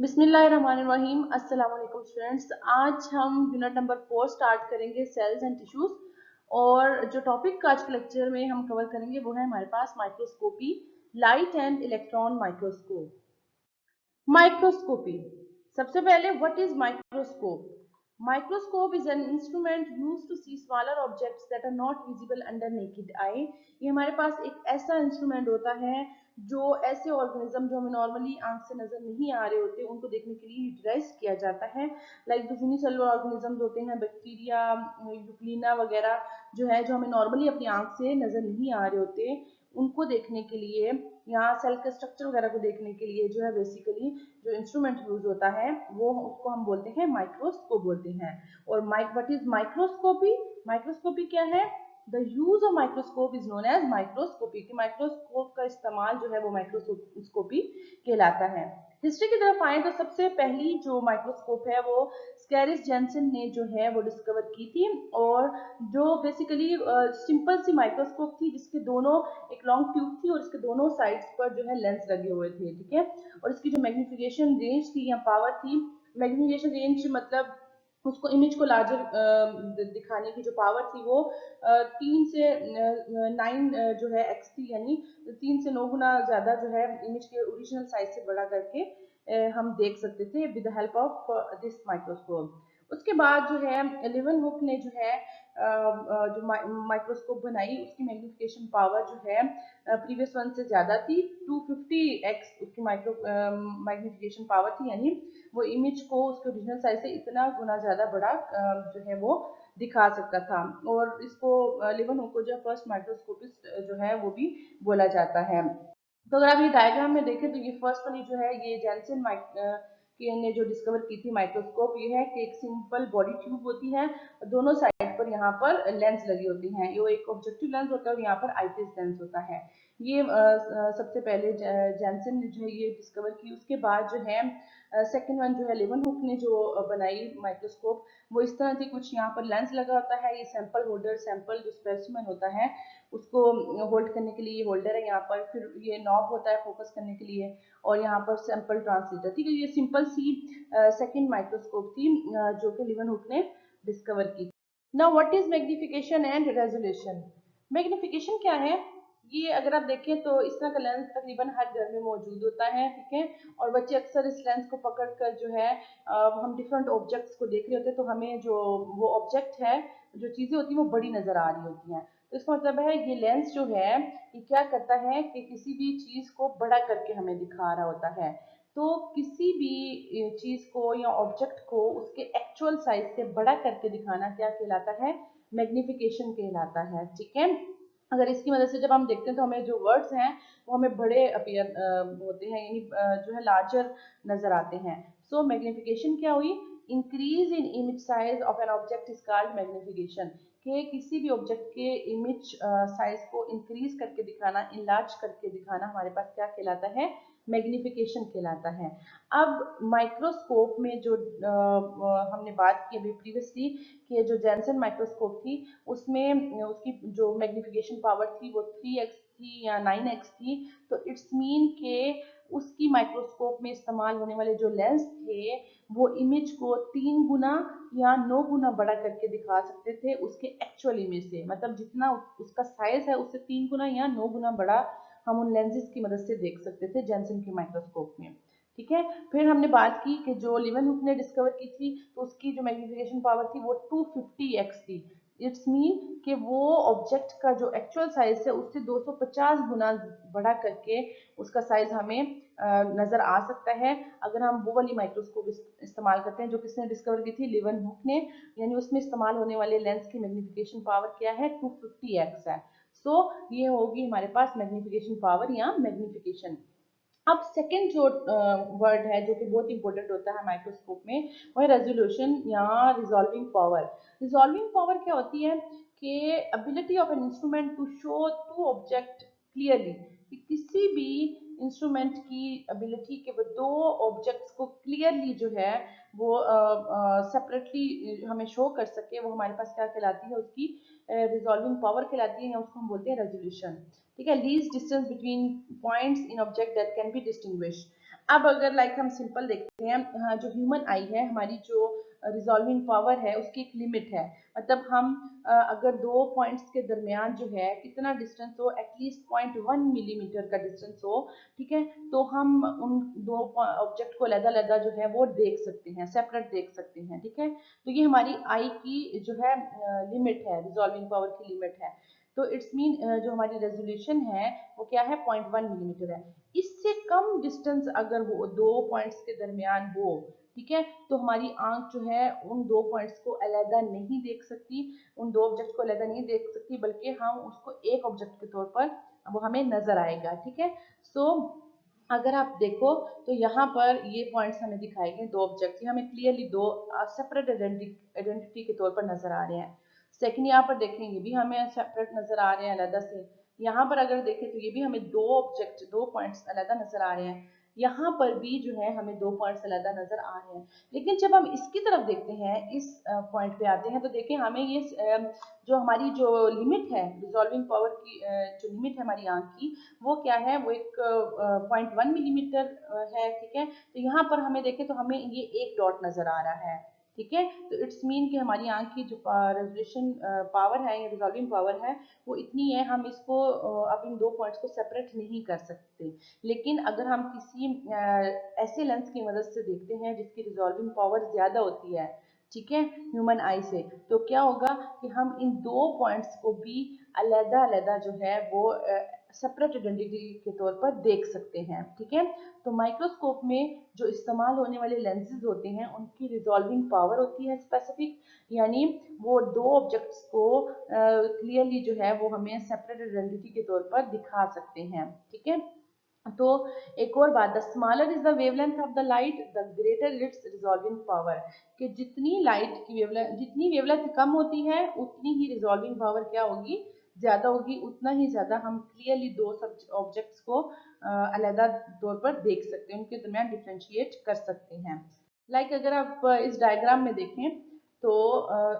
बिस्मिल्लाहिर्रहमानिर्रहीम। अस्सलाम वालेकुम स्टूडेंट्स। आज हम यूनिट नंबर 4 स्टार्ट करेंगे, सेल्स एंड टिश्यूज। और जो टॉपिक आज के लेक्चर में हम कवर करेंगे वो है हमारे पास microscopy, light and electron microscope. Microscopy, सबसे पहले what is microscope? Microscope is an instrument used to see smaller objects that are not visible under naked eye. ये हमारे पास एक ऐसा इंस्ट्रूमेंट होता है जो ऐसे ऑर्गेनिज्म जो हमें नॉर्मली आंख से नजर नहीं आ रहे होते उनको देखने के लिए यूटिलाइज किया जाता है। लाइक जो यूनिसेलुलर ऑर्गेनिज्म होते हैं, बैक्टीरिया, यूक्लिना वगैरह जो है, जो हमें नॉर्मली अपनी आंख से नजर नहीं आ रहे होते, उनको देखने के लिए, यहाँ सेल के स्ट्रक्चर वगैरह को देखने के लिए जो है बेसिकली जो इंस्ट्रूमेंट यूज होता है वो उसको हम बोलते हैं माइक्रोस्कोप बोलते हैं। और व्हाट इज माइक्रोस्कोपी? माइक्रोस्कोपी क्या है? The use of microscope is known as microscopy. कि माइक्रोस्कोप का इस्तेमाल जो है वो माइक्रोस्कोपी कहलाता है। हिस्ट्री की तरफ आए तो सबसे पहली जो माइक्रोस्कोप है वो स्कैरिस जेंसन ने जो है वो डिस्कवर की थी। और जो बेसिकली सिंपल सी माइक्रोस्कोप थी जिसके दोनों, एक लॉन्ग ट्यूब थी और इसके दोनों साइड्स पर जो है लेंस लगे हुए थे, ठीक है। और इसकी जो मैग्निफिकेशन रेंज थी या पावर थी, मैग्निफिकेशन रेंज मतलब उसको इमेज को लार्जर दिखाने की जो पावर थी वो 3 से 9 जो है एक्स थी, यानी 3 से 9 गुना ज्यादा जो है इमेज के ओरिजिनल साइज से बड़ा करके हम देख सकते थे with the help of this microscope. उसके बाद जो है लेवन हुक ने जो है जो माइक्रोस्कोप बनाई, उसकी मैग्निफिकेशन पावर जो है प्रीवियस वन से ज्यादा थी। 250x उसकी मैग्निफिकेशन पावर थी, यानी वो इमेज को उसके ओरिजिनल साइज से इतना गुना ज्यादा बड़ा जो है वो दिखा सकता था। और इसको लेवन हुक को जो फर्स्ट माइक्रोस्कोपिस्ट जो है वो भी बोला जाता है। तो अगर आप ये डायग्राम में देखें तो ये फर्स्ट वाली जो है ये जेंसन ने जो डिस्कवर की थी माइक्रोस्कोप, ये है कि एक सिंपल बॉडी ट्यूब होती है, दोनों साइड पर यहाँ पर लेंस लगी होती हैं। ये एक ऑब्जेक्टिव लेंस होता है और यहाँ पर आईपीस लेंस होता है। ये सबसे पहले जेंसन ने जो है ये डिस्कवर की। उसके बाद जो है सेकेंड वन जो है लेवन हुक ने जो बनाई माइक्रोस्कोप, वो इस तरह से कुछ यहाँ पर लेंस लगा होता है। ये सैंपल होल्डर, सैंपल जो स्पेसिमेन होता है उसको होल्ड करने के लिए ये होल्डर है यहाँ पर, फिर ये नॉब होता है फोकस करने के लिए, और यहाँ पर सैंपल ट्रांसलेटर। ठीक है, ये सिंपल सी सेकंड माइक्रोस्कोप थी जो कि लेवन हुक ने डिस्कवर की। Now what is magnification and resolution? Magnification क्या है? ये अगर आप देखें तो इस तरह का लेंस तकरीबन हर घर में मौजूद होता है, ठीक है। और बच्चे अक्सर इस लेंस को पकड़कर जो है हम डिफरेंट ऑब्जेक्ट्स को देख रहे होते हैं तो हमें जो वो ऑब्जेक्ट है, जो चीजें होती हैं वो बड़ी नजर आ रही होती हैं। तो इसका मतलब है ये लेंस जो है ये क्या करता है कि किसी भी चीज को बड़ा करके हमें दिखा रहा होता है। तो किसी भी चीज को या ऑब्जेक्ट को उसके एक्चुअल साइज से बड़ा करके दिखाना क्या कहलाता है? मैग्निफिकेशन कहलाता है, ठीक है। अगर इसकी मदद से जब हम देखते हैं तो हमें जो वर्ड्स हैं वो हमें बड़े अपीयर होते हैं, यानी जो है लार्जर नजर आते हैं। सो मैग्निफिकेशन क्या हुई? Increase in image size of an object is called magnification. कि किसी भी ऑब्जेक्ट के इमेज साइज को इंक्रीज करके दिखाना, इनलार्ज करके दिखाना हमारे पास क्या कहलाता है? मैग्निफिकेशन कहलाता है। अब माइक्रोस्कोप में जो हमने बात की अभी प्रीवियसली कि जो जेंसन माइक्रोस्कोप थी उसमें उसकी जो मैग्निफिकेशन पावर थी वो 3x थी या 9x थी। तो इट्स मीन के उसकी माइक्रोस्कोप में इस्तेमाल होने वाले जो लेंस थे वो इमेज को 3 गुना या 9 गुना बड़ा करके दिखा सकते थे उसके एक्चुअल इमेज से। मतलब जितना उसका साइज है उससे 3 गुना या 9 गुना बड़ा हम उन लेंसेज की मदद से देख सकते थे जेंसन के माइक्रोस्कोप में, ठीक है। फिर हमने बात की कि जो लेवन हुक ने डिस्कवर की थी तो उसकी जो मैग्निफिकेशन पावर थी वो 250x थी। इट्स मीन कि वो ऑब्जेक्ट का जो एक्चुअल साइज है उससे 250 गुना बड़ा करके उसका साइज हमें नजर आ सकता है अगर हम वो वाली माइक्रोस्कोप इस्तेमाल करते हैं जो किसने डिस्कवर की थी? लेवन हुक ने। यानी उसमें इस्तेमाल होने वाले लेंस की मैग्निफिकेशन पावर क्या है? 250x है। सो ये होगी हमारे पास मैग्निफिकेशन पावर या मैग्निफिकेशन। अब सेकेंड जो वर्ड है जो कि बहुत इंपॉर्टेंट होता है माइक्रोस्कोप में वो है रेजोल्यूशन या रिजॉल्विंग पावर। रिजॉल्विंग पावर क्या होती है? कि ability of an instrument to show two object clearly. कि किसी भी इंस्ट्रूमेंट की एबिलिटी के वो दो ऑब्जेक्ट्स को क्लियरली जो है वो सेपरेटली हमें शो कर सके, वो हमारे पास क्या कहलाती है? उसकी रिजॉल्विंग पावर कहलाती है, या उसको हम बोलते हैं रेजोल्यूशन, ठीक है। Least distance between points in object that can be distinguish. अब अगर लाइक हम सिंपल देखते हैं, हाँ, जो ह्यूमन आई है, हमारी जो रिजॉल्विंग पावर है उसकी एक लिमिट है। मतलब हम अगर दो पॉइंट्स के दरमियान जो है कितना डिस्टेंस हो, एटलीस्ट 0.1 मिलीमीटर का डिस्टेंस हो, ठीक है, तो हम उन दो ऑब्जेक्ट को अलग-अलग जो है वो देख सकते हैं, सेपरेट देख सकते हैं, ठीक है। तो ये हमारी आई की जो है लिमिट है, रिजॉल्विंग पावर की लिमिट है। तो इट्स मीन जो हमारी रेजोल्यूशन है वो क्या है, 0.1 मिलीमीटर है। इससे कम डिस्टेंस अगर वो दो पॉइंट्स के दरमियान हो, ठीक है, तो हमारी आंख जो है उन दो पॉइंट्स को अलहदा नहीं देख सकती, उन दो ऑब्जेक्ट को अलहदा नहीं देख सकती, बल्कि हम उसको एक ऑब्जेक्ट के तौर पर वो हमें नजर आएगा, ठीक है। सो अगर आप देखो तो यहाँ पर ये पॉइंट्स हमें दिखाए गए, दो ऑब्जेक्ट हमें क्लियरली दो सेपरेट आइडेंटिटी के तौर पर नजर आ रहे हैं। सेकंड यहाँ पर देखें, ये भी हमें सेपरेट नजर आ रहे हैं अलग से। यहाँ पर अगर देखें तो ये भी हमें दो ऑब्जेक्ट, दो पॉइंट्स अलग नजर आ रहे हैं। यहाँ पर भी जो है हमें दो पॉइंट्स अलग नजर आ रहे हैं। लेकिन जब हम इसकी तरफ देखते हैं, इस पॉइंट पे आते हैं, तो देखें हमें ये जो हमारी जो लिमिट है रिजॉल्विंग पावर की, जो लिमिट है हमारी आंख की, वो क्या है, वो एक 0.1 मिलीमीटर है, ठीक है। तो यहाँ पर हमें देखें तो हमें ये एक डॉट नजर आ रहा है, ठीक है। तो इट्स मीन कि हमारी आंख की जो रेजोल्यूशन पावर है या रिजॉल्विंग पावर है वो इतनी है, हम इसको अब इन दो पॉइंट्स को सेपरेट नहीं कर सकते। लेकिन अगर हम किसी ऐसे लेंस की मदद से देखते हैं जिसकी रिजॉल्विंग पावर ज्यादा होती है, ठीक है, ह्यूमन आई से, तो क्या होगा कि हम इन दो पॉइंट्स को भी अलग अलग जो है वो सेपरेट आइडेंटिटी के तौर पर देख सकते हैं, ठीक है। तो माइक्रोस्कोप में जो इस्तेमाल होने वाले लेंसेज होते हैं उनकी रिजॉल्विंग पावर होती है स्पेसिफिक, यानी वो दो ऑब्जेक्ट्स को क्लियरली जो है वो हमें सेपरेट आइडेंटिटी के तौर पर दिखा सकते हैं, ठीक है। तो एक और बात, the smaller is the wavelength of the light the greater it's resolving power, कि जितनी लाइट की वेवलेंथ, जितनी वेवलेंथ कम होती है उतनी ही रिजॉल्विंग पावर क्या होगी, ज्यादा होगी, उतना ही ज्यादा हम क्लियरली दो सब ऑब्जेक्ट्स को अलग तौर पर देख सकते हैं, उनके दरमियान डिफ्रेंशिएट कर सकते हैं। लाइक अगर आप इस डायग्राम में देखें तो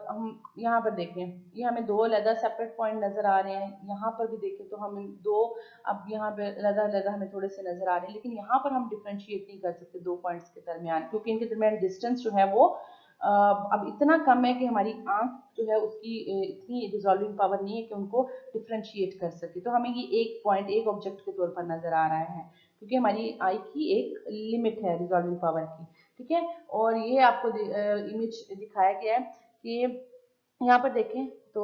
हम यहाँ पर देखें, ये हमें दो अलग सेपरेट पॉइंट नजर आ रहे हैं। यहाँ पर भी देखें तो हम दो, अब यहाँ पे अलग अलग हमें थोड़े से नजर आ रहे हैं, लेकिन यहाँ पर हम डिफ्रेंशिएट नहीं कर सकते दो पॉइंट्स के दरमियान, क्योंकि इनके दरमियान डिस्टेंस जो है वो अब इतना कम है कि हमारी आंख जो है उसकी इतनी रिजॉल्विंग पावर नहीं है कि उनको डिफ्रेंशिएट कर सके। तो हमें ये एक पॉइंट, एक ऑब्जेक्ट के तौर पर नजर आ रहा है, क्योंकि हमारी आई की एक लिमिट है रिजॉल्विंग पावर की, ठीक है। और ये आपको इमेज दिखाया गया है कि यहाँ पर देखें तो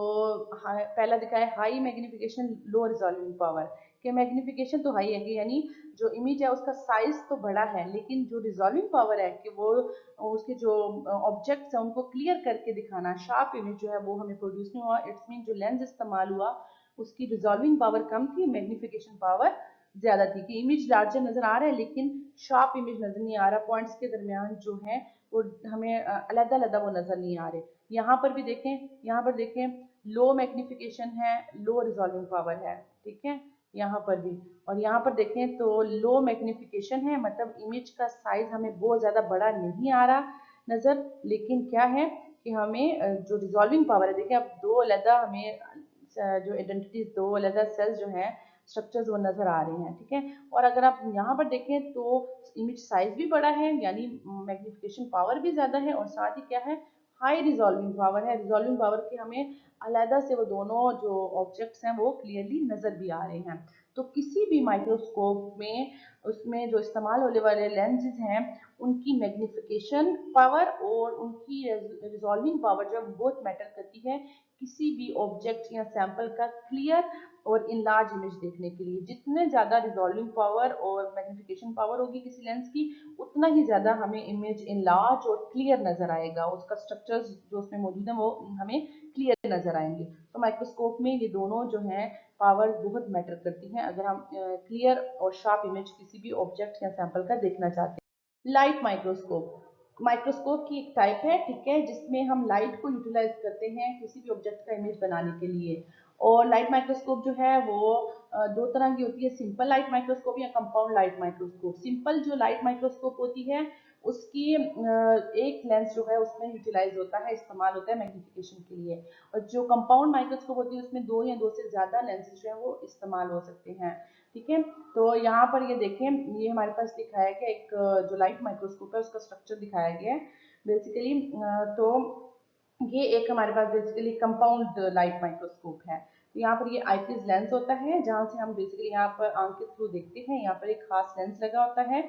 पहला दिखा है हाई मैग्निफिकेशन लो रिजॉल्विंग पावर, कि मैग्निफिकेशन तो हाई है कि यानी जो इमेज है उसका साइज तो बड़ा है, लेकिन जो रिजॉल्विंग पावर है कि वो उसके जो ऑब्जेक्ट्स हैं उनको क्लियर करके दिखाना, शार्प इमेज जो है वो हमें प्रोड्यूस नहीं हुआ। इट्स मीन जो लेंस इस्तेमाल हुआ उसकी रिजॉल्विंग पावर कम थी, मैग्निफिकेशन पावर ज्यादा थी, कि इमेज लार्जर नजर आ रहा है लेकिन शार्प इमेज नजर नहीं आ रहा, पॉइंट्स के दरमियान जो है वो हमें अलग अलग वो नजर नहीं आ रहे। यहाँ पर भी देखें, यहाँ पर देखें लो मैग्निफिकेशन है, लो रिजॉल्विंग पावर है, ठीक है, यहाँ पर भी। और यहाँ पर देखें तो लो मैग्निफिकेशन है, मतलब इमेज का साइज हमें बहुत ज्यादा बड़ा नहीं आ रहा नजर, लेकिन क्या है कि हमें जो रिजॉल्विंग पावर है, देखिए अब दो अलग हमें जो आइडेंटिटीज, दो अलग सेल्स जो हैं, स्ट्रक्चर्स वो नजर आ रहे हैं, ठीक है। और अगर आप यहाँ पर देखें तो इमेज साइज भी बड़ा है, यानी मैग्निफिकेशन पावर भी ज्यादा है, और साथ ही क्या है, हाई रिजॉल्विंग पावर है, रिजॉल्विंग पावर की हमें अलहदा से वो दोनों जो ऑब्जेक्ट्स हैं वो क्लियरली नजर भी आ रहे हैं। तो किसी भी माइक्रोस्कोप में उसमें जो इस्तेमाल होने वाले लेंसेज हैं उनकी मैग्निफिकेशन पावर और उनकी रिजॉल्विंग पावर जो बहुत मैटर करती है किसी भी ऑब्जेक्ट या सैंपल का क्लियर और इन लार्ज इमेज देखने के लिए। जितने ज्यादा रिजॉल्विंग पावर और मैग्निफिकेशन पावर होगी किसी लेंस की, उतना ही ज्यादा हमें इमेज इन लार्ज और क्लियर नजर आएगा, उसका स्ट्रक्चर्स जो उसमें मौजूद है वो हमें क्लियर नजर आएंगे। तो माइक्रोस्कोप में ये दोनों जो है पावर बहुत मैटर करती हैं अगर हम क्लियर और शार्प इमेज किसी भी ऑब्जेक्ट या सैंपल का देखना चाहते हैं। लाइट माइक्रोस्कोप माइक्रोस्कोप की एक टाइप है, ठीक है, जिसमें हम लाइट को यूटिलाइज करते हैं किसी भी ऑब्जेक्ट का इमेज बनाने के लिए। और लाइट माइक्रोस्कोप जो है वो दो तरह की होती है, सिंपल लाइट माइक्रोस्कोप या कंपाउंड लाइट माइक्रोस्कोप। सिंपल जो लाइट माइक्रोस्कोप होती है उसकी एक लेंस जो है उसमें यूटिलाइज होता है, इस्तेमाल होता है मैग्निफिकेशन के लिए। और जो कंपाउंड माइक्रोस्कोप होती है उसमें दो या दो से ज्यादा लेंसेज जो है वो इस्तेमाल हो सकते हैं। ठीक है, तो यहाँ पर ये देखें, ये हमारे पास दिखाया गया एक जो लाइट माइक्रोस्कोप है उसका स्ट्रक्चर दिखाया गया है बेसिकली। तो ये एक हमारे पास बेसिकली कंपाउंड लाइट माइक्रोस्कोप है। तो यहाँ पर ये आईपीस लेंस होता है जहाँ से हम बेसिकली यहाँ पर आंख के थ्रू देखते हैं। यहाँ पर एक खास लेंस लगा होता है,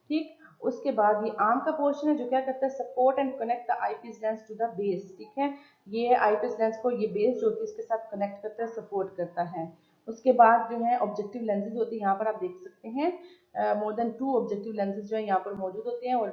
ठीक। उसके बाद ये आर्म का पोर्शन है जो क्या करता है, support and connect the eyepiece lens to the base, ठीक है। ये आईपीस लेंस को ये बेस जो होती है इसके साथ कनेक्ट करता है, सपोर्ट करता है। उसके बाद जो है ऑब्जेक्टिव लेंसेज होती है, यहाँ पर आप देख सकते हैं मोर देन 2 ऑब्जेक्टिव लेंसेज जो है यहाँ पर मौजूद होते हैं, और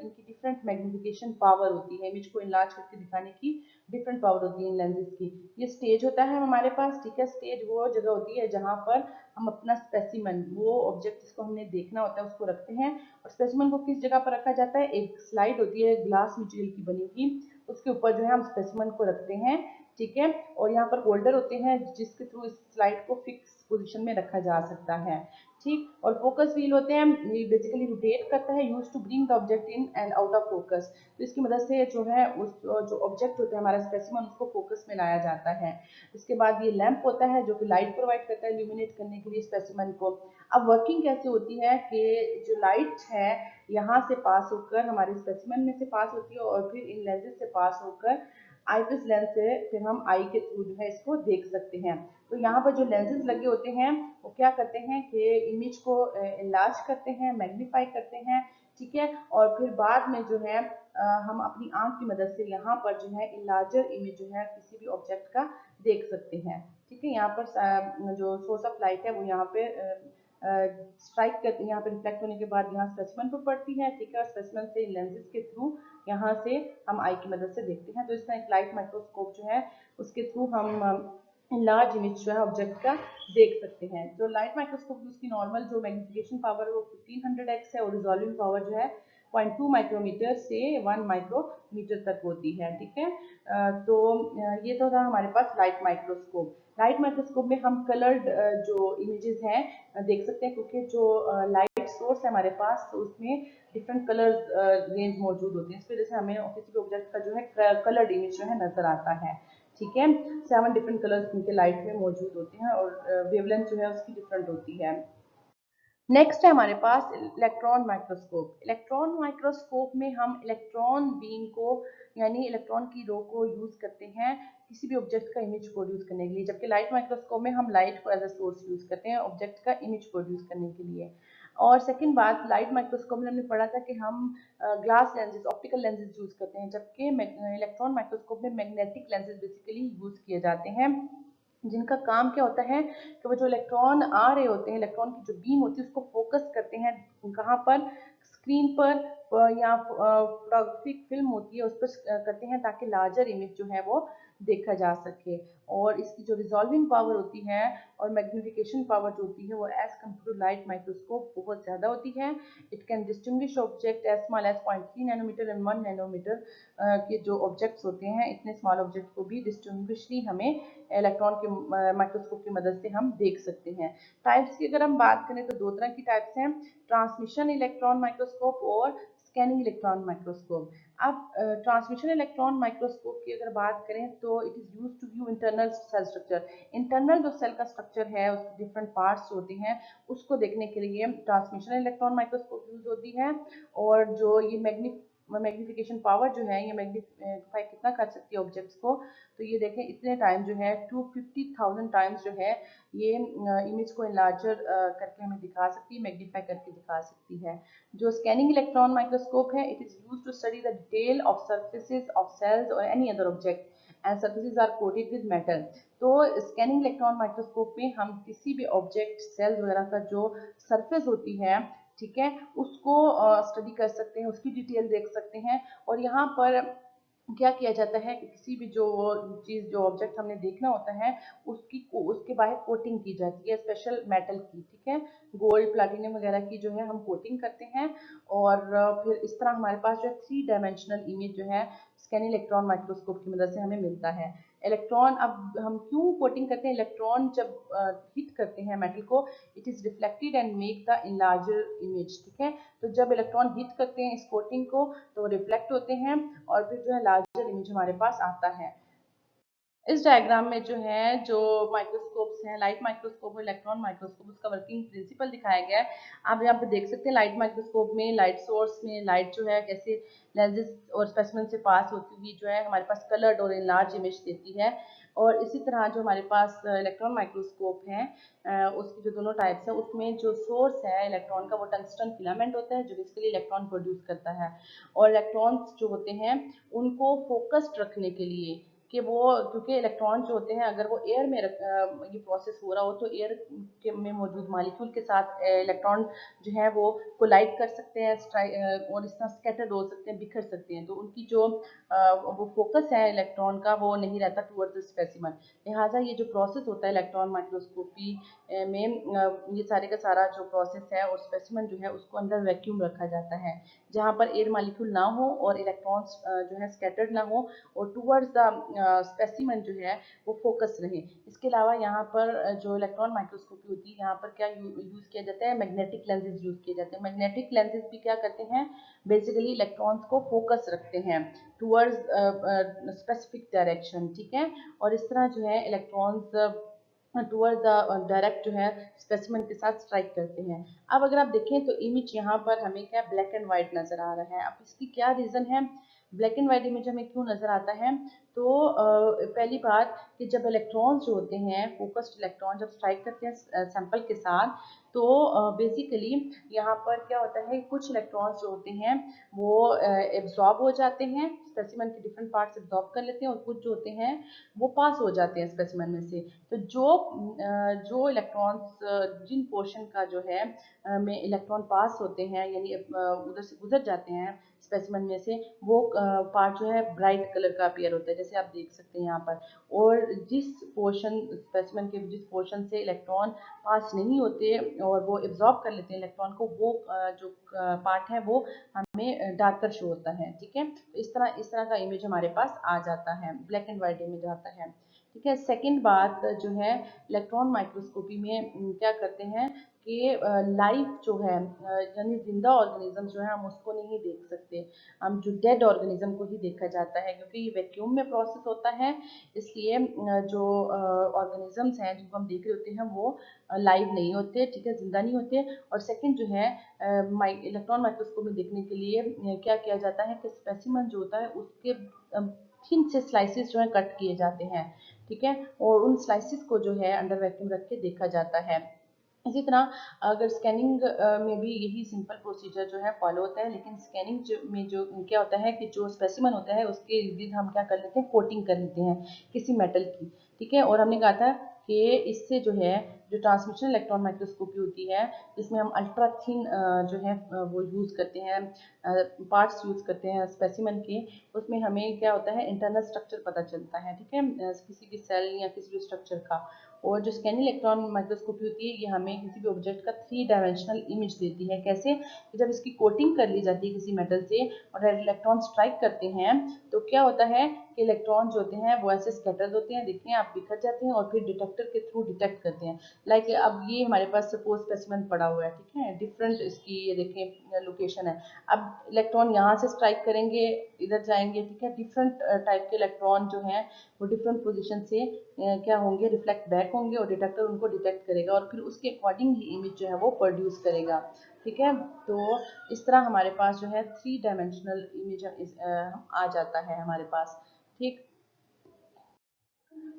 इनकी डिफरेंट मैग्निफिकेशन पावर होती है, इमेज को इनलार्ज करके दिखाने की डिफरेंट पावर होती है इन लेंसेज की। ये स्टेज होता है हमारे पास, ठीक है। स्टेज वो जगह होती है जहाँ पर हम अपना स्पेसिमन, वो ऑब्जेक्ट जिसको हमने देखना होता है उसको रखते हैं। और स्पेसिमन को किस जगह पर रखा जाता है, एक स्लाइड होती है ग्लास मटेरियल की बनी हुई, उसके ऊपर जो है हम स्पेसिमन को रखते हैं, ठीक है। और यहाँ पर होल्डर होते हैं जिसके थ्रू इस स्लाइड को फिक्स पोजीशन में रखा जा सकता है, ठीक। और फोकस व्हील होते हैं, ये बेसिकली रोटेट करता है, use to bring the object in and out of focus. तो इसकी मदद से जो है उस जो ऑब्जेक्ट होता है हमारा स्पेसिमन उसको फोकस में लाया जाता है। इसके बाद ये लैंप होता है जो कि लाइट प्रोवाइड करता है इल्यूमिनेट करने के लिए स्पेसिमन को। अब वर्किंग कैसे होती है कि जो लाइट है यहाँ से पास होकर हमारे स्पेसिमन में से पास होती है और फिर इन लेंसेज से पास होकर आईपीस लेंस से फिर हम आई के थ्रू जो है इसको देख सकते हैं। तो यहाँ पर जो लेंसेज लगे होते हैं वो क्या करते हैं कि इमेज को इनलार्ज करते हैं, मैग्नीफाई करते हैं, ठीक है। और फिर बाद में जो है हम अपनी आंख की मदद से यहाँ पर जो है इनलार्जर इमेज जो है किसी भी ऑब्जेक्ट का देख सकते हैं, ठीक है। यहाँ पर जो सोर्स ऑफ लाइट है वो यहाँ पे स्ट्राइक करती है, यहाँ पे रिफ्लेक्ट होने के बाद यहाँ स्पेसिमन पर पड़ती है, ठीक है। और स्पेसिमन से लेंसेज के थ्रू यहाँ से हम आई की मदद से देखते हैं। तो इसका एक लाइट माइक्रोस्कोप जो है उसके थ्रू हम लार्ज इमेज जो है ऑब्जेक्ट का देख सकते हैं। जो लाइट माइक्रोस्कोप उसकी नॉर्मल जो मैग्निफिकेशन पावर है वो 1500x है, और रिजॉल्विंग पावर जो है 0.2 माइक्रोमीटर से 1 माइक्रोमीटर तक होती है, ठीक है। तो ये तो था हमारे पास लाइट माइक्रोस्कोप। लाइट माइक्रोस्कोप में हम कलर्ड जो इमेजेस हैं देख सकते हैं, क्योंकि जो लाइट सोर्स है हमारे पास तो उसमें डिफरेंट कलर रेंज मौजूद होती है। इस वजह से हमें किसी भी ऑब्जेक्ट का जो है कलर्ड इमेज जो है नजर आता है, ठीक है। 7 डिफरेंट कलर्स उनके लाइट में मौजूद होते हैं और वेवलेंथ जो है उसकी डिफरेंट होती है। नेक्स्ट है हमारे पास इलेक्ट्रॉन माइक्रोस्कोप। इलेक्ट्रॉन माइक्रोस्कोप में हम इलेक्ट्रॉन बीम को यानी इलेक्ट्रॉन की रो को यूज करते हैं किसी भी ऑब्जेक्ट का इमेज प्रोड्यूस करने के लिए, जबकि लाइट माइक्रोस्कोप में हम लाइट को एज अ सोर्स यूज करते हैं ऑब्जेक्ट का इमेज प्रोड्यूस करने के लिए। और सेकंड बात, लाइट माइक्रोस्कोप में हमने पढ़ा था कि हम glass lenses, optical lenses use करते हैं, जबकि इलेक्ट्रॉन माइक्रोस्कोप में मैग्नेटिक लेंसेज बेसिकली यूज किए जाते हैं, जिनका काम क्या होता है कि वो जो इलेक्ट्रॉन आ रहे होते हैं, इलेक्ट्रॉन की जो बीम होती है उसको फोकस करते हैं कहाँ पर, स्क्रीन पर या फोटोग्राफिक फिल्म होती है उस पर करते हैं ताकि लार्जर इमेज जो है वो देखा जा सके। और इसकी जो रिजॉल्विंग पावर होती है और मैग्निफिकेशन पावर जो होती है वो as compare to light microscope बहुत ज़्यादा होती है। It can distinguish object as small as 0.3 nanometer and 1 nanometer के जो ऑब्जेक्ट्स होते हैं, इतने स्मॉल ऑब्जेक्ट को भी डिस्टिंग्विशली हमें इलेक्ट्रॉन के माइक्रोस्कोप की मदद से हम देख सकते हैं। टाइप्स की अगर हम बात करें तो दो तरह की टाइप्स हैं, ट्रांसमिशन इलेक्ट्रॉन माइक्रोस्कोप और स्कैनिंग इलेक्ट्रॉन माइक्रोस्कोप। अब ट्रांसमिशन इलेक्ट्रॉन माइक्रोस्कोप की अगर बात करें तो it is use to view internal cell structure. Internal जो सेल का स्ट्रक्चर है उसके डिफरेंट पार्ट्स होते हैं उसको देखने के लिए ट्रांसमिशन इलेक्ट्रॉन माइक्रोस्कोप यूज होती है। और जो ये मैग्निफिकेशन पावर जो है, ये मैग्नीफाई कितना कर सकती है ऑब्जेक्ट्स को, तो ये देखें इतने टाइम जो है 250,000 टाइम्स जो है ये इमेज को इनलार्जर करके हमें दिखा सकती है, मैग्नीफाई करके दिखा सकती है। जो स्कैनिंग इलेक्ट्रॉन माइक्रोस्कोप है, it is used to study the detail of surfaces of cells और any other object and surfaces are coated with metal. तो स्कैनिंग इलेक्ट्रॉन माइक्रोस्कोप में हम किसी भी ऑब्जेक्ट, सेल्स वगैरह का जो सरफेस होती है, ठीक है, उसको स्टडी कर सकते हैं, उसकी डिटेल देख सकते हैं। और यहाँ पर क्या किया जाता है कि किसी भी जो चीज़, जो ऑब्जेक्ट हमने देखना होता है उसके बाहर कोटिंग की जाती है स्पेशल मेटल की, ठीक है, गोल्ड प्लैटिनम वगैरह की जो है हम कोटिंग करते हैं। और फिर इस तरह हमारे पास जो है 3 डायमेंशनल इमेज जो है स्कैनिंग इलेक्ट्रॉन माइक्रोस्कोप की मदद से हमें मिलता है। इलेक्ट्रॉन, अब हम क्यों कोटिंग करते हैं, इलेक्ट्रॉन जब हिट करते हैं मेटल को, it is reflected and make the enlarger image, ठीक है। तो जब इलेक्ट्रॉन हिट करते हैं इस कोटिंग को तो रिफ्लेक्ट होते हैं और फिर जो है लार्जर इमेज हमारे पास आता है। इस डायग्राम में जो है जो माइक्रोस्कोप्स हैं, लाइट माइक्रोस्कोप और इलेक्ट्रॉन माइक्रोस्कोप, उसका वर्किंग प्रिंसिपल दिखाया गया है। आप यहाँ पे देख सकते हैं लाइट माइक्रोस्कोप में लाइट सोर्स में लाइट जो है कैसे लेंसेज और स्पेसिमेन से पास होती हुई जो है हमारे पास कलर्ड और लार्ज इमेज देती है। और इसी तरह जो हमारे पास इलेक्ट्रॉन माइक्रोस्कोप है, उसकी जो दोनों टाइप्स है, उसमें जो सोर्स है इलेक्ट्रॉन का वो टंगस्टन फिलामेंट होता है जो बेसिकली इलेक्ट्रॉन प्रोड्यूस करता है। और इलेक्ट्रॉन्स जो होते हैं उनको फोकस्ड रखने के लिए कि वो, क्योंकि इलेक्ट्रॉन जो होते हैं अगर वो एयर में ये प्रोसेस हो रहा हो तो एयर के में मौजूद मॉलिक्यूल के साथ इलेक्ट्रॉन जो है वो कोलाइड कर सकते हैं और इस तरह स्कैटर्ड हो सकते हैं, बिखर सकते हैं। तो उनकी जो वो फोकस है इलेक्ट्रॉन का वो नहीं रहता टूवर्ड्स द स्पेसिमन। लिहाजा ये जो प्रोसेस होता है इलेक्ट्रॉन माइक्रोस्कोपी में, ये सारे का सारा जो प्रोसेस है और स्पेसिमन जो है उसको अंदर वैक्यूम रखा जाता है जहाँ पर एयर मॉलिक्यूल ना हो और इलेक्ट्रॉन्स जो है स्कैटर्ड ना हो और टूवर्ड्स द स्पेसिमन जो है वो फोकस रहे। इसके अलावा यहाँ पर जो इलेक्ट्रॉन माइक्रोस्कोपी होती है यहाँ पर क्या यूज किया जाता है, मैग्नेटिक लेंसेज यूज किए जाते हैं। मैग्नेटिक लेंसेज भी क्या करते हैं, बेसिकली इलेक्ट्रॉन्स को फोकस रखते हैं टूवर्ड्स स्पेसिफिक डायरेक्शन, ठीक है। और इस तरह जो है इलेक्ट्रॉन्स टूवर्ड द डायरेक्ट जो है स्पेसिमन के साथ स्ट्राइक करते हैं। अब अगर आप देखें तो इमेज यहाँ पर हमें क्या ब्लैक एंड व्हाइट नजर आ रहा है। अब इसकी क्या रीजन है, ब्लैक एंड व्हाइट इमेज हमें क्यों नजर आता है, तो पहली बात कि जब इलेक्ट्रॉन्स जो होते हैं फोकस्ड इलेक्ट्रॉन जब स्ट्राइक करते हैं सैंपल के साथ, तो बेसिकली यहाँ पर क्या होता है, कुछ इलेक्ट्रॉन्स जो होते हैं वो एब्जॉर्ब हो जाते हैं, स्पेसिमन के डिफरेंट पार्ट्स एब्जॉर्ब कर लेते हैं, और कुछ जो होते हैं वो पास हो जाते हैं स्पेसिमन में से। तो जो इलेक्ट्रॉन्स जिन पोर्शन का जो है में इलेक्ट्रॉन पास होते हैं यानी उधर से गुजर जाते हैं स्पेसिमन में से, वो पार्ट जो है ब्राइट कलर का अपीयर होता है जैसे आप देख सकते हैं यहाँ पर। और जिस पोर्शन स्पेसिमन के जिस पोर्शन से इलेक्ट्रॉन पास नहीं होते और वो एब्जॉर्ब कर लेते हैं इलेक्ट्रॉन को, वो जो पार्ट है वो हमें डार्कर शो होता है, ठीक है। तो इस तरह का इमेज हमारे पास आ जाता है, ब्लैक एंड व्हाइट इमेज आता है, ठीक है। सेकंड बात जो है इलेक्ट्रॉन माइक्रोस्कोपी में क्या करते हैं कि लाइफ जो है यानी जिंदा ऑर्गेनिज्म जो है हम उसको नहीं देख सकते, हम जो डेड ऑर्गेनिज्म को ही देखा जाता है क्योंकि ये वैक्यूम में प्रोसेस होता है। इसलिए जो ऑर्गेनिजम्स हैं जिनको हम देख रहे होते हैं वो लाइव नहीं होते, ठीक है, जिंदा नहीं होते। और सेकंड जो है इलेक्ट्रॉन माइक्रोस्कोप में देखने के लिए क्या किया जाता है कि स्पेसिमन जो होता है उसके थिन से स्लाइसेस जो है कट किए जाते हैं, ठीक है, और उन स्लाइसेस को जो है अंडर वैक्यूम रख के देखा जाता है। इसी तरह अगर स्कैनिंग में भी यही सिंपल प्रोसीजर जो है फॉलो होता है, लेकिन स्कैनिंग में जो क्या होता है कि जो स्पेसिमन होता है उसके इर्द गिर्द हम क्या कर लेते हैं, कोटिंग कर लेते हैं किसी मेटल की, ठीक है। और हमने कहा था कि इससे जो है जो ट्रांसमिशन इलेक्ट्रॉन माइक्रोस्कोपी होती है इसमें हम अल्ट्रा थिन जो है वो यूज़ करते हैं, पार्ट्स यूज़ करते हैं स्पेसिमन के, उसमें हमें क्या होता है इंटरनल स्ट्रक्चर पता चलता है, ठीक है, किसी भी सेल या किसी भी स्ट्रक्चर का। और जो स्कैनिंग इलेक्ट्रॉन माइक्रोस्कोपी होती है ये हमें किसी भी ऑब्जेक्ट का 3 डायमेंशनल इमेज देती है। कैसे, कि जब इसकी कोटिंग कर ली जाती है किसी मेटल से और इलेक्ट्रॉन स्ट्राइक करते हैं तो क्या होता है कि इलेक्ट्रॉन जो होते हैं वो ऐसे स्कैटर्ड होते हैं, देखते हैं आप बिखर जाते हैं और फिर डिटेक्टर के थ्रू डिटेक्ट करते हैं। लाइक अब ये हमारे पास सपोज स्पेसिमेन पड़ा हुआ है, ठीक है, डिफरेंट इसकी ये देखें लोकेशन है। अब इलेक्ट्रॉन यहाँ से स्ट्राइक करेंगे, इधर जाएंगे, ठीक है, डिफरेंट टाइप के इलेक्ट्रॉन जो हैं वो डिफरेंट पोजीशन से क्या होंगे, रिफ्लेक्ट बैक होंगे और डिटेक्टर उनको डिटेक्ट करेगा और फिर उसके अकॉर्डिंग ही इमेज जो है वो प्रोड्यूस करेगा, ठीक है। तो इस तरह हमारे पास जो है 3 डायमेंशनल इमेज आ जाता है हमारे पास, ठीक।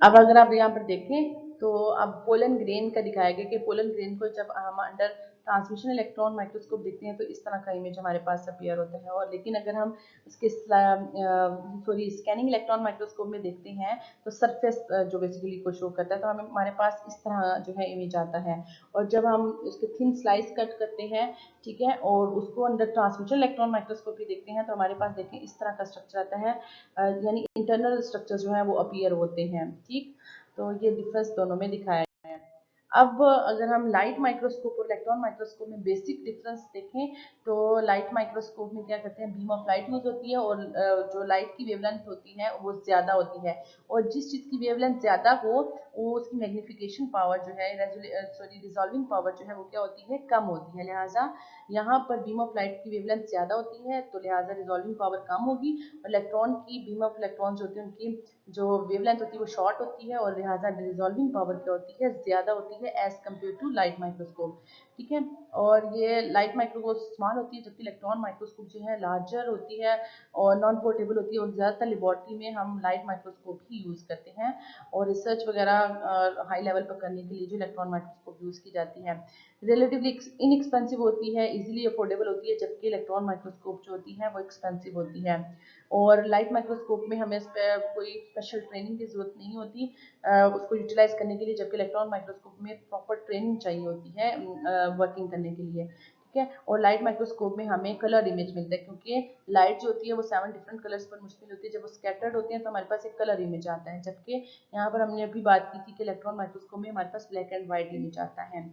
अब अगर आप यहाँ पर देखें तो अब पोलन ग्रेन का दिखाया गया कि पोलन ग्रेन को जब हम अंडर ट्रांसमिशन इलेक्ट्रॉन माइक्रोस्कोप देखते हैं तो इस तरह का इमेज हमारे पास अपीयर होता है। और लेकिन अगर हम इसके स्कैनिंग इलेक्ट्रॉन माइक्रोस्कोप में देखते हैं तो सरफेस जो बेसिकली को शो करता है तो हमें हमारे पास इस तरह जो है इमेज आता है। और जब हम उसके थिन स्लाइस कट करते हैं, ठीक है, और उसको अंडर ट्रांसमिशन इलेक्ट्रॉन माइक्रोस्कोपी देखते हैं तो हमारे पास देखें इस तरह का स्ट्रक्चर आता है, यानी इंटरनल स्ट्रक्चर जो है वो अपीयर होते हैं, ठीक। तो ये डिफरेंस दोनों में दिखाया है। अब अगर हम लाइट माइक्रोस्कोप और इलेक्ट्रॉन माइक्रोस्कोप में बेसिक डिफरेंस देखें तो लाइट माइक्रोस्कोप में क्या करते हैं, बीम ऑफ लाइट यूज होती है और जो लाइट की वेवलेंथ होती है वो ज़्यादा होती है, और जिस चीज़ की वेवलेंथ ज़्यादा हो वो उसकी मैग्नीफिकेशन पावर जो है, रिजॉल्विंग पावर जो है वो क्या होती है, कम होती है। लिहाजा यहाँ पर बीम ऑफ लाइट की वेवलेंथ ज़्यादा होती है तो लिहाजा रिजॉल्विंग पावर कम होगी, और इलेक्ट्रॉन की बीम ऑफ इलेक्ट्रॉन होती है उनकी जो वेवलेंथ होती है वो शॉर्ट होती है, और लिहाजा रिजॉल्विंग पावर क्या होती है, ज़्यादा होती है as compare to light microscope. ठीक है, और ये लाइट माइक्रोस्कोप स्मॉल होती है जबकि इलेक्ट्रॉन माइक्रोस्कोप जो है लार्जर होती है और नॉन पोर्टेबल होती है, और ज़्यादातर लेबॉर्ट्री में हम लाइट माइक्रोस्कोप ही यूज़ करते हैं, और रिसर्च वगैरह हाई लेवल पर करने के लिए जो इलेक्ट्रॉन माइक्रोस्कोप यूज़ की जाती है रिलेटिवली इनएक्सपेंसिव होती है, इजीली अफोर्डेबल होती है, जबकि इलेक्ट्रॉन माइक्रोस्कोप जो होती है वो एक्सपेंसिव होती है। और लाइट माइक्रोस्कोप में हमें इस पर कोई स्पेशल ट्रेनिंग की ज़रूरत नहीं होती उसको यूटिलाइज करने के लिए, जबकि इलेक्ट्रॉन माइक्रोस्कोप में प्रॉपर ट्रेनिंग चाहिए होती है वर्किंग करने के लिए। ठीक है, और लाइट माइक्रोस्कोप में हमें कलर इमेज मिलता है, क्योंकि लाइट जो होती है वो 7 डिफरेंट कलर्स पर मुश्किल होती है, जब वो स्कैटर्ड होती है तो हमारे पास एक कलर इमेज आता है, जबकि यहाँ पर हमने अभी बात की थी कि इलेक्ट्रॉन माइक्रोस्कोप में हमारे पास ब्लैक एंड व्हाइट इमेज आता है।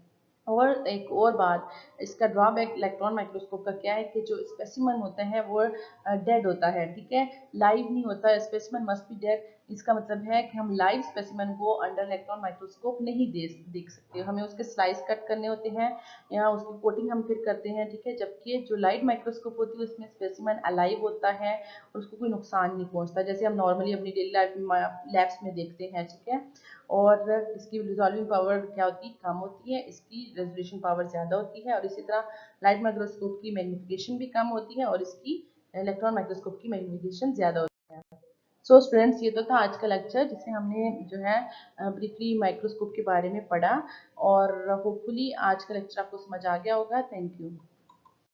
और एक और बात, इसका ड्रॉबैक इलेक्ट्रॉन माइक्रोस्कोप का क्या है कि जो स्पेसिमन होता है वो डेड होता है, ठीक है, लाइव नहीं होता, स्पेसिमन मस्ट बी डेड। इसका मतलब है कि हम लाइव स्पेसिमन को अंडर इलेक्ट्रॉन माइक्रोस्कोप नहीं देख सकते, हमें उसके स्लाइस कट करने होते हैं या उसकी कोटिंग हम फिर करते हैं, ठीक है, जबकि जो लाइट माइक्रोस्कोप होती है उसमें स्पेसिमन अलाइव होता है और उसको कोई नुकसान नहीं पहुंचता, जैसे हम नॉर्मली अपनी डेली लाइफ में लैब्स में देखते हैं। ठीक है, और इसकी रिजॉल्विंग पावर क्या होती है, कम होती है, इसकी रेजोल्यूशन पावर ज़्यादा होती है, और इसी तरह लाइट माइक्रोस्कोप की मैग्नीफिकेशन भी कम होती है और इसकी इलेक्ट्रॉन माइक्रोस्कोप की मैग्नीफिकेशन ज़्यादा होती है। सो स्टूडेंट्स, ये तो था आज का लेक्चर जिसमें हमने जो है ब्रीफली माइक्रोस्कोप के बारे में पढ़ा, और होपफुली आज का लेक्चर आपको समझ आ गया होगा। Thank you.